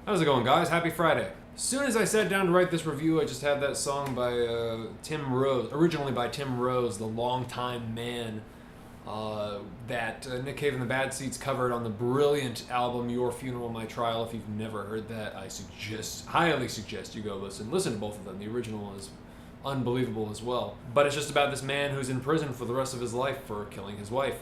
How's it going, guys? Happy Friday. As soon as I sat down to write this review, I just had that song by Tim Rose, originally by Tim Rose, the longtime man, that Nick Cave and the Bad Seeds covered on the brilliant album Your Funeral, My Trial. If you've never heard that, I highly suggest you go listen. Listen to both of them. The original is unbelievable as well. But it's just about this man who's in prison for the rest of his life for killing his wife.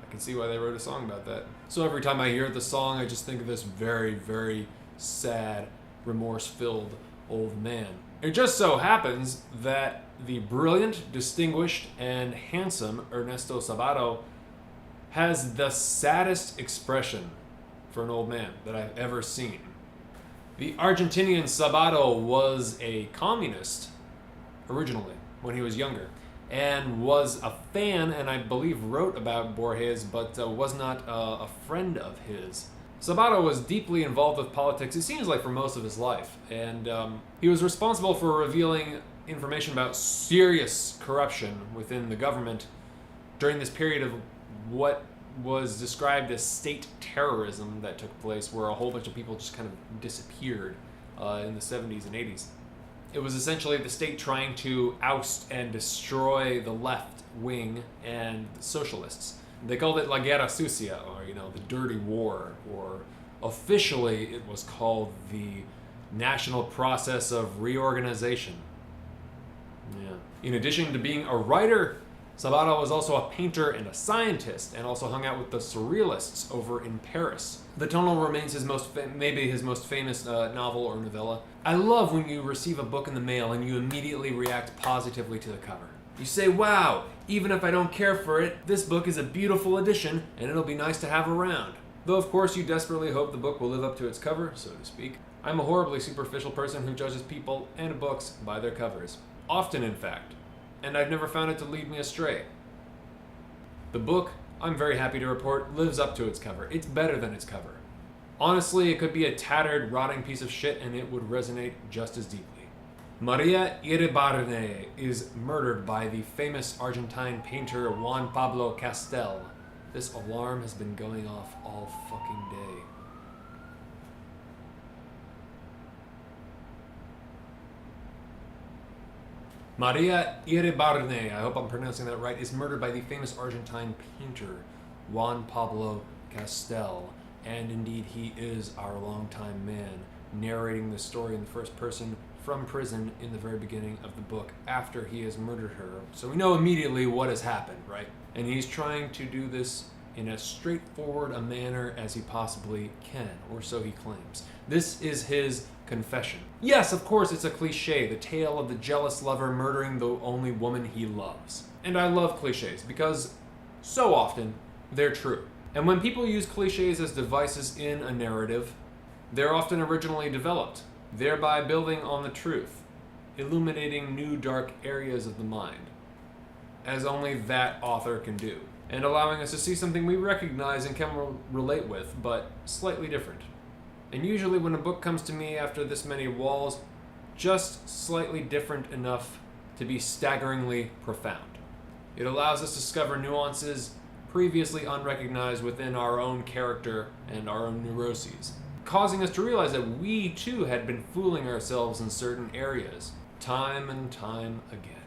I can see why they wrote a song about that. So every time I hear the song, I just think of this very, very sad, remorse-filled old man. It just so happens that the brilliant, distinguished, and handsome Ernesto Sabato has the saddest expression for an old man that I've ever seen. The Argentinian Sabato was a communist originally when he was younger, and was a fan, and I believe wrote about Borges, but was not a friend of his. Sabato was deeply involved with politics, it seems like, for most of his life, and he was responsible for revealing information about serious corruption within the government during this period of what was described as state terrorism that took place, where a whole bunch of people just kind of disappeared in the 70s and 80s. It was essentially the state trying to oust and destroy the left wing and the socialists. They called it La Guerra Sucia, or, the dirty war, or officially it was called the National Process of Reorganization. Yeah. In addition to being a writer, Sabato was also a painter and a scientist, and also hung out with the Surrealists over in Paris. The Tunnel remains maybe his most famous novel or novella. I love when you receive a book in the mail and you immediately react positively to the cover. You say, wow, even if I don't care for it, this book is a beautiful addition and it'll be nice to have around. Though of course you desperately hope the book will live up to its cover, so to speak. I'm a horribly superficial person who judges people and books by their covers. Often, in fact. And I've never found it to lead me astray. The book, I'm very happy to report, lives up to its cover. It's better than its cover. Honestly, it could be a tattered, rotting piece of shit and it would resonate just as deeply. Maria Iribarne is murdered by the famous Argentine painter Juan Pablo Castel. This alarm has been going off all fucking day. Maria Iribarne, I hope I'm pronouncing that right, is murdered by the famous Argentine painter Juan Pablo Castel. And indeed, he is our longtime man, narrating the story in the first person from prison in the very beginning of the book after he has murdered her. So we know immediately what has happened, right? And he's trying to do this in as straightforward a manner as he possibly can, or so he claims. This is his confession. Yes, of course, it's a cliche, the tale of the jealous lover murdering the only woman he loves. And I love cliches because so often they're true. And when people use cliches as devices in a narrative, they're often originally developed, thereby building on the truth, illuminating new dark areas of the mind, as only that author can do, and allowing us to see something we recognize and can relate with, but slightly different. And usually when a book comes to me after this many walls, just slightly different enough to be staggeringly profound. It allows us to discover nuances previously unrecognized within our own character and our own neuroses, causing us to realize that we too had been fooling ourselves in certain areas, time and time again.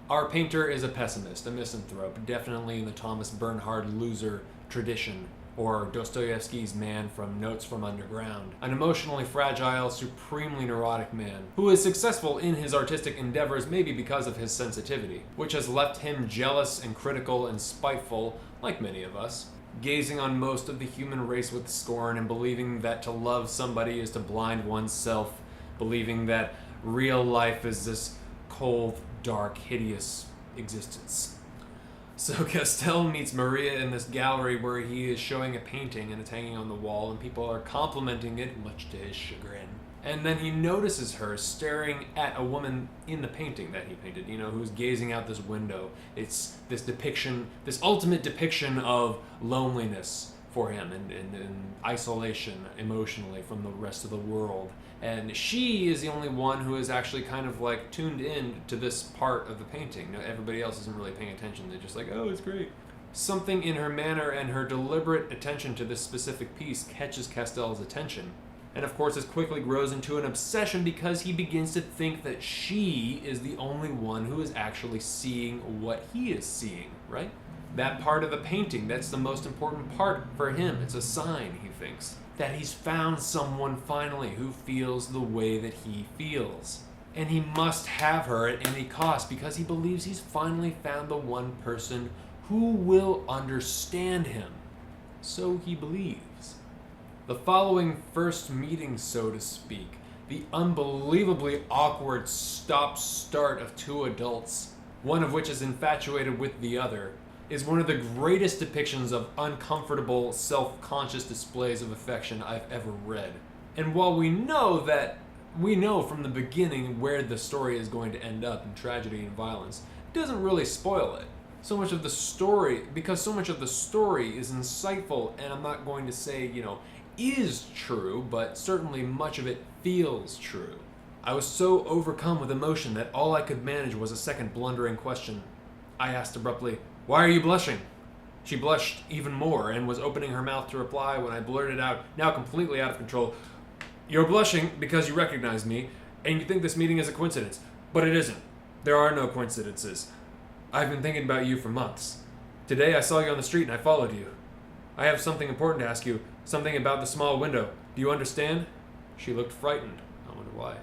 Our painter is a pessimist, a misanthrope, definitely in the Thomas Bernhard loser tradition, or Dostoevsky's man from Notes from Underground, an emotionally fragile, supremely neurotic man, who is successful in his artistic endeavors maybe because of his sensitivity, which has left him jealous and critical and spiteful, like many of us, gazing on most of the human race with scorn and believing that to love somebody is to blind oneself, believing that real life is this cold, dark, hideous existence. So Castel meets Maria in this gallery where he is showing a painting and it's hanging on the wall and people are complimenting it, much to his chagrin. And then he notices her staring at a woman in the painting that he painted, who's gazing out this window. It's this depiction, this ultimate depiction of loneliness for him and isolation emotionally from the rest of the world. And she is the only one who is actually kind of like tuned in to this part of the painting. Now, everybody else isn't really paying attention. They're just like, oh, it's great. Something in her manner and her deliberate attention to this specific piece catches Castell's attention. And of course, this quickly grows into an obsession because he begins to think that she is the only one who is actually seeing what he is seeing, right? That part of the painting, that's the most important part for him. It's a sign, he thinks, that he's found someone finally who feels the way that he feels. And he must have her at any cost because he believes he's finally found the one person who will understand him. So he believes. The following first meeting, so to speak, the unbelievably awkward stop-start of two adults, one of which is infatuated with the other, is one of the greatest depictions of uncomfortable, self-conscious displays of affection I've ever read. And while we know from the beginning where the story is going to end up in tragedy and violence, it doesn't really spoil it. Because so much of the story is insightful, and I'm not going to say, is true, but certainly much of it feels true. I was so overcome with emotion that all I could manage was a second blundering question. I asked abruptly, "Why are you blushing?" She blushed even more and was opening her mouth to reply when I blurted out, now completely out of control, "You're blushing because you recognize me, and you think this meeting is a coincidence. But it isn't. There are no coincidences. I've been thinking about you for months. Today I saw you on the street and I followed you. I have something important to ask you, something about the small window. Do you understand?" She looked frightened. I wonder why.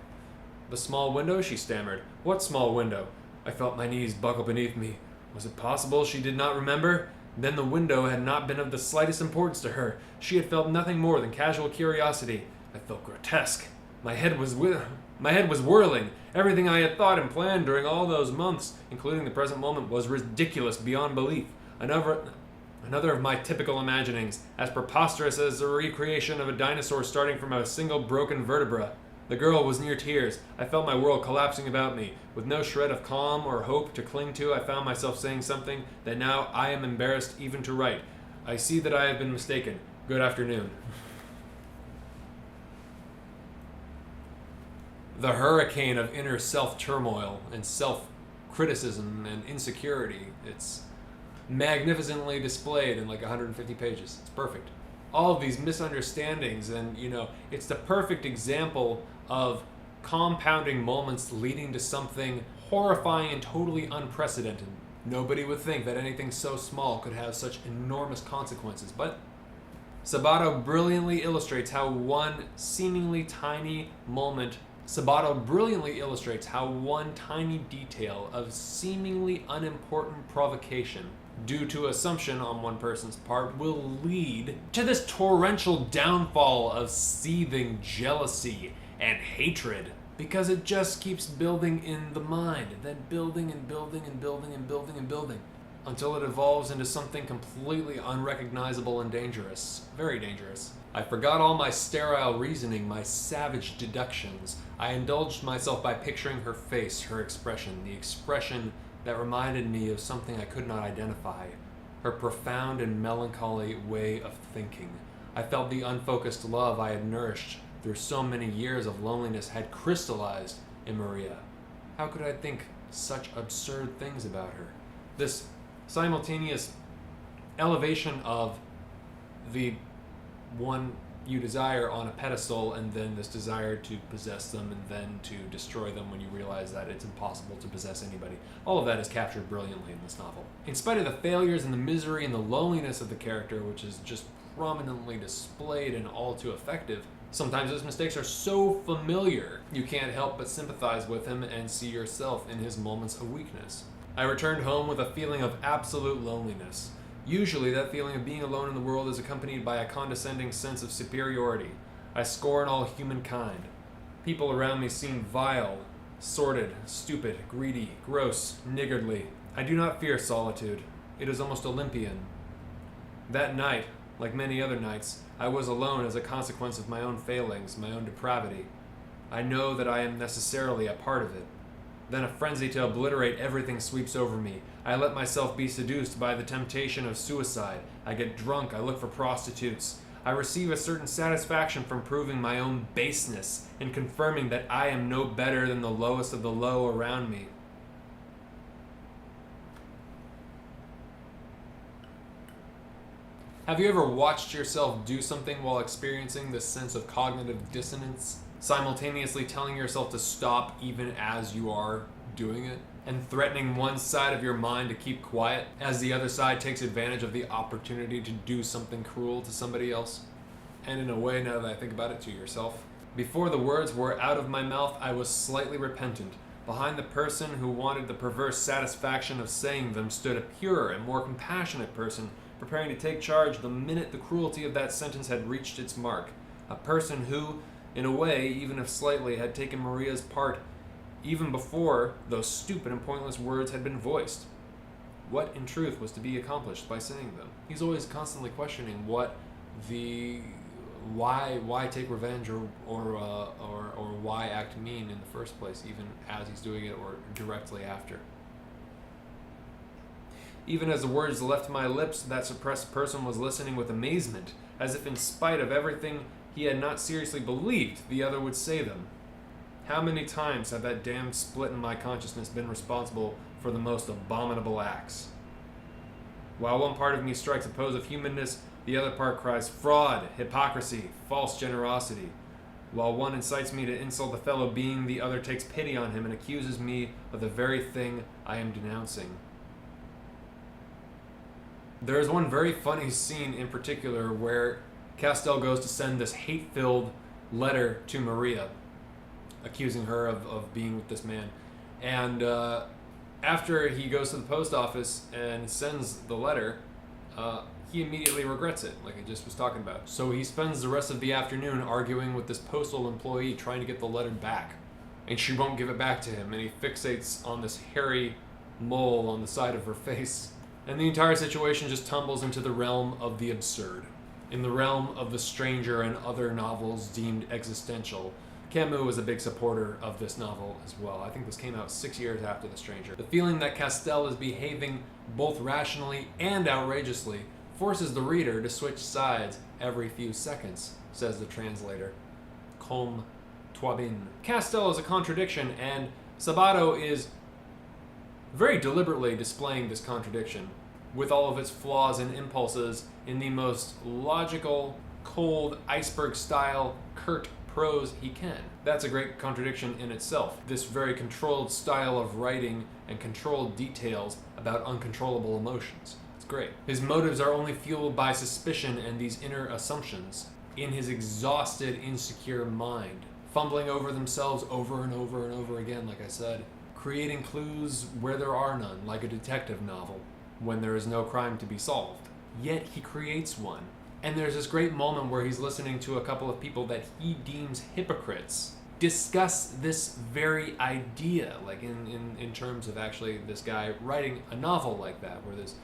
"The small window?" she stammered. "What small window?" I felt my knees buckle beneath me. Was it possible she did not remember? Then the window had not been of the slightest importance to her. She had felt nothing more than casual curiosity. I felt grotesque. My head was whirling. Everything I had thought and planned during all those months, including the present moment, was ridiculous beyond belief. Another of my typical imaginings, as preposterous as the recreation of a dinosaur starting from a single broken vertebra. The girl was near tears. I felt my world collapsing about me. With no shred of calm or hope to cling to, I found myself saying something that now I am embarrassed even to write. "I see that I have been mistaken. Good afternoon." The hurricane of inner self-turmoil and self-criticism and insecurity, it's magnificently displayed in like 150 pages. It's perfect. All of these misunderstandings, and it's the perfect example of compounding moments leading to something horrifying and totally unprecedented. Nobody would think that anything so small could have such enormous consequences, but Sabato brilliantly illustrates how one tiny detail of seemingly unimportant provocation due to assumption on one person's part will lead to this torrential downfall of seething jealousy and hatred, because it just keeps building in the mind, and then building and building and building and building and building until it evolves into something completely unrecognizable and dangerous, very dangerous. I forgot all my sterile reasoning, my savage deductions. I indulged myself by picturing her face, her expression, the expression that reminded me of something I could not identify, her profound and melancholy way of thinking. I felt the unfocused love I had nourished through so many years of loneliness had crystallized in Maria. How could I think such absurd things about her? This simultaneous elevation of the one you desire on a pedestal, and then this desire to possess them and then to destroy them when you realize that it's impossible to possess anybody. All of that is captured brilliantly in this novel. In spite of the failures and the misery and the loneliness of the character, which is just prominently displayed and all too effective, sometimes his mistakes are so familiar you can't help but sympathize with him and see yourself in his moments of weakness. I returned home with a feeling of absolute loneliness. Usually that feeling of being alone in the world is accompanied by a condescending sense of superiority. I scorn all humankind. People around me seem vile, sordid, stupid, greedy, gross, niggardly. I do not fear solitude. It is almost Olympian. That night, like many other nights, I was alone as a consequence of my own failings, my own depravity. I know that I am necessarily a part of it. Then a frenzy to obliterate everything sweeps over me. I let myself be seduced by the temptation of suicide. I get drunk, I look for prostitutes. I receive a certain satisfaction from proving my own baseness and confirming that I am no better than the lowest of the low around me. Have you ever watched yourself do something while experiencing this sense of cognitive dissonance, simultaneously telling yourself to stop even as you are doing it, and threatening one side of your mind to keep quiet as the other side takes advantage of the opportunity to do something cruel to somebody else? And in a way, now that I think about it, to yourself. Before the words were out of my mouth, I was slightly repentant. Behind the person who wanted the perverse satisfaction of saying them stood a purer and more compassionate person, preparing to take charge the minute the cruelty of that sentence had reached its mark. A person who, in a way, even if slightly, had taken Maria's part even before those stupid and pointless words had been voiced. What, in truth, was to be accomplished by saying them? He's always constantly questioning what why take revenge or why act mean in the first place, even as he's doing it or directly after. Even as the words left my lips, that suppressed person was listening with amazement, as if in spite of everything he had not seriously believed the other would say them. How many times had that damned split in my consciousness been responsible for the most abominable acts? While one part of me strikes a pose of humanness, the other part cries fraud, hypocrisy, false generosity. While one incites me to insult a fellow being, the other takes pity on him and accuses me of the very thing I am denouncing. There is one very funny scene in particular where Castell goes to send this hate-filled letter to Maria, accusing her of being with this man. And after he goes to the post office and sends the letter, he immediately regrets it, like I just was talking about. So he spends the rest of the afternoon arguing with this postal employee, trying to get the letter back. And she won't give it back to him, and he fixates on this hairy mole on the side of her face. And the entire situation just tumbles into the realm of the absurd, in the realm of The Stranger and other novels deemed existential. Camus was a big supporter of this novel as well. I think this came out 6 years after The Stranger. The feeling that Castell is behaving both rationally and outrageously forces the reader to switch sides every few seconds, says the translator. Comme toi bin. Castell is a contradiction, and Sabato is very deliberately displaying this contradiction, with all of its flaws and impulses, in the most logical, cold, iceberg-style, curt prose he can. That's a great contradiction in itself. This very controlled style of writing and controlled details about uncontrollable emotions. It's great. His motives are only fueled by suspicion and these inner assumptions in his exhausted, insecure mind, fumbling over themselves over and over and over again, like I said, creating clues where there are none, like a detective novel, when there is no crime to be solved. Yet he creates one. And there's this great moment where he's listening to a couple of people that he deems hypocrites discuss this very idea, like in terms of actually this guy writing a novel like that, where this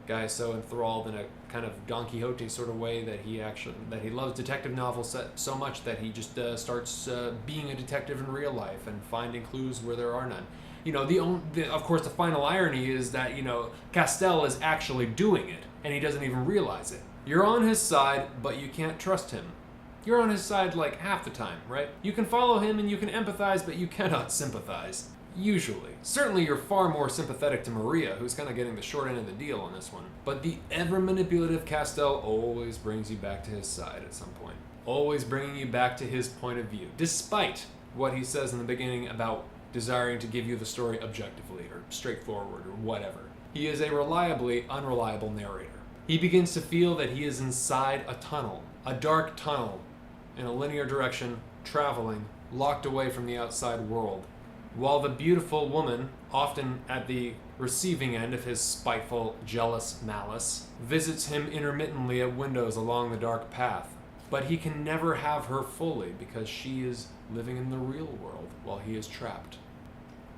guy is so enthralled in a kind of Don Quixote sort of way that he loves detective novels so much that he just starts being a detective in real life and finding clues where there are none. You know, of course, the final irony is that, you know, Castell is actually doing it, and he doesn't even realize it. You're on his side, but you can't trust him. You're on his side like half the time, right? You can follow him and you can empathize, but you cannot sympathize. Usually. Certainly you're far more sympathetic to Maria, who's kind of getting the short end of the deal on this one. But the ever-manipulative Castell always brings you back to his side at some point. Always bringing you back to his point of view, despite what he says in the beginning about desiring to give you the story objectively or straightforward or whatever. He is a reliably unreliable narrator. He begins to feel that he is inside a tunnel, a dark tunnel, in a linear direction, traveling, locked away from the outside world, while the beautiful woman, often at the receiving end of his spiteful, jealous malice, visits him intermittently at windows along the dark path. But he can never have her fully because she is living in the real world while he is trapped.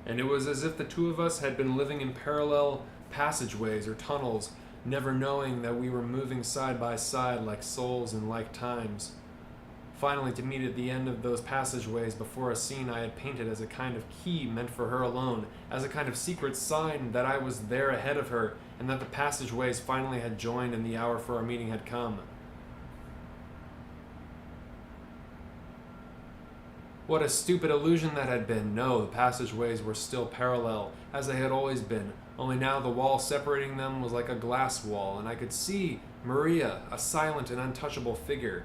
And it was as if the two of us had been living in parallel passageways or tunnels, never knowing that we were moving side by side like souls in like times, finally to meet at the end of those passageways before a scene I had painted as a kind of key meant for her alone, as a kind of secret sign that I was there ahead of her, and that the passageways finally had joined and the hour for our meeting had come. What a stupid illusion that had been. No, the passageways were still parallel, as they had always been, only now the wall separating them was like a glass wall, and I could see Maria, a silent and untouchable figure.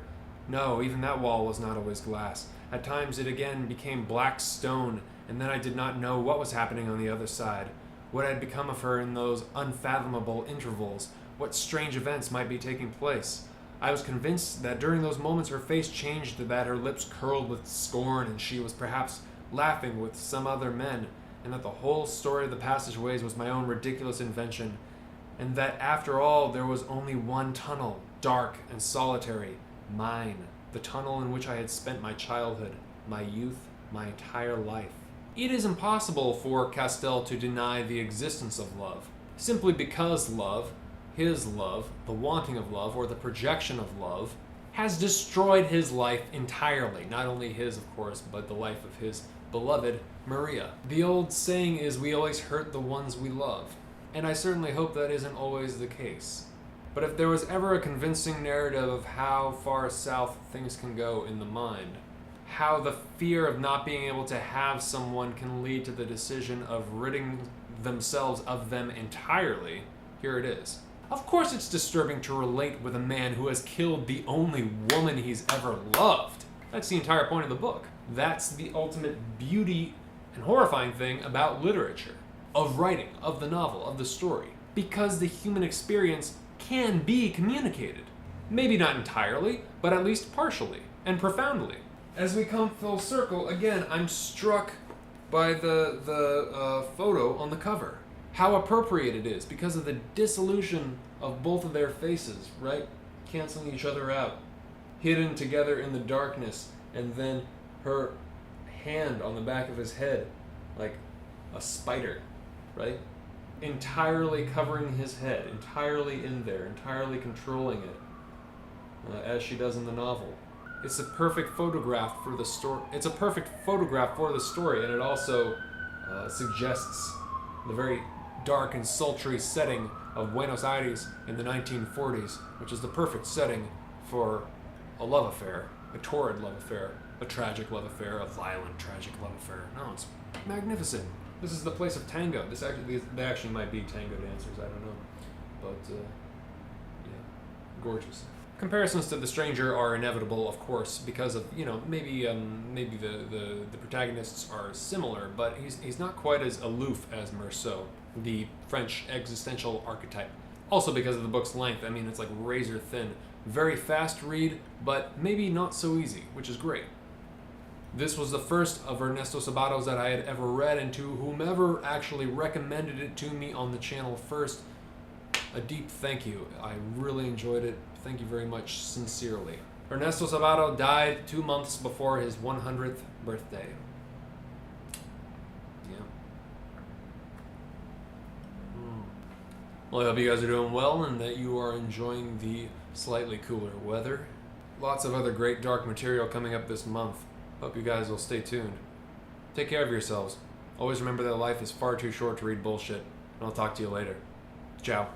No, even that wall was not always glass. At times it again became black stone, and then I did not know what was happening on the other side, what had become of her in those unfathomable intervals, what strange events might be taking place. I was convinced that during those moments her face changed, that her lips curled with scorn, and she was perhaps laughing with some other men, and that the whole story of the passageways was my own ridiculous invention, and that after all there was only one tunnel, dark and solitary, mine, the tunnel in which I had spent my childhood, my youth, my entire life. It is impossible for Castell to deny the existence of love, simply because love, his love, the wanting of love, or the projection of love, has destroyed his life entirely. Not only his, of course, but the life of his beloved Maria. The old saying is, we always hurt the ones we love, and I certainly hope that isn't always the case. But if there was ever a convincing narrative of how far south things can go in the mind, how the fear of not being able to have someone can lead to the decision of ridding themselves of them entirely, here it is. Of course it's disturbing to relate with a man who has killed the only woman he's ever loved. That's the entire point of the book. That's the ultimate beauty and horrifying thing about literature, of writing, of the novel, of the story. Because the human experience can be communicated. Maybe not entirely, but at least partially and profoundly. As we come full circle, again, I'm struck by the photo on the cover. How appropriate it is because of the dissolution of both of their faces, right? Canceling each other out. Hidden together in the darkness, and then her hand on the back of his head, like a spider, right? Entirely covering his head, entirely in there, entirely controlling it, as she does in the novel. It's a perfect photograph for the story. It's a perfect photograph for the story, and it also suggests the very dark and sultry setting of Buenos Aires in the 1940s, which is the perfect setting for a love affair, a torrid love affair, a tragic love affair, a violent, tragic love affair. No, it's magnificent. This is the place of tango. They actually might be tango dancers, I don't know. But, yeah, gorgeous. Comparisons to The Stranger are inevitable, of course, because of, maybe the protagonists are similar, but he's not quite as aloof as Meursault, the French existential archetype. Also because of the book's length. I mean, it's like razor thin. Very fast read, but maybe not so easy, which is great. This was the first of Ernesto Sabato's that I had ever read, and to whomever actually recommended it to me on the channel first, a deep thank you. I really enjoyed it. Thank you very much, sincerely. Ernesto Sabato died 2 months before his 100th birthday. Yeah. Well, I hope you guys are doing well and that you are enjoying the slightly cooler weather. Lots of other great dark material coming up this month. Hope you guys will stay tuned. Take care of yourselves. Always remember that life is far too short to read bullshit. And I'll talk to you later. Ciao.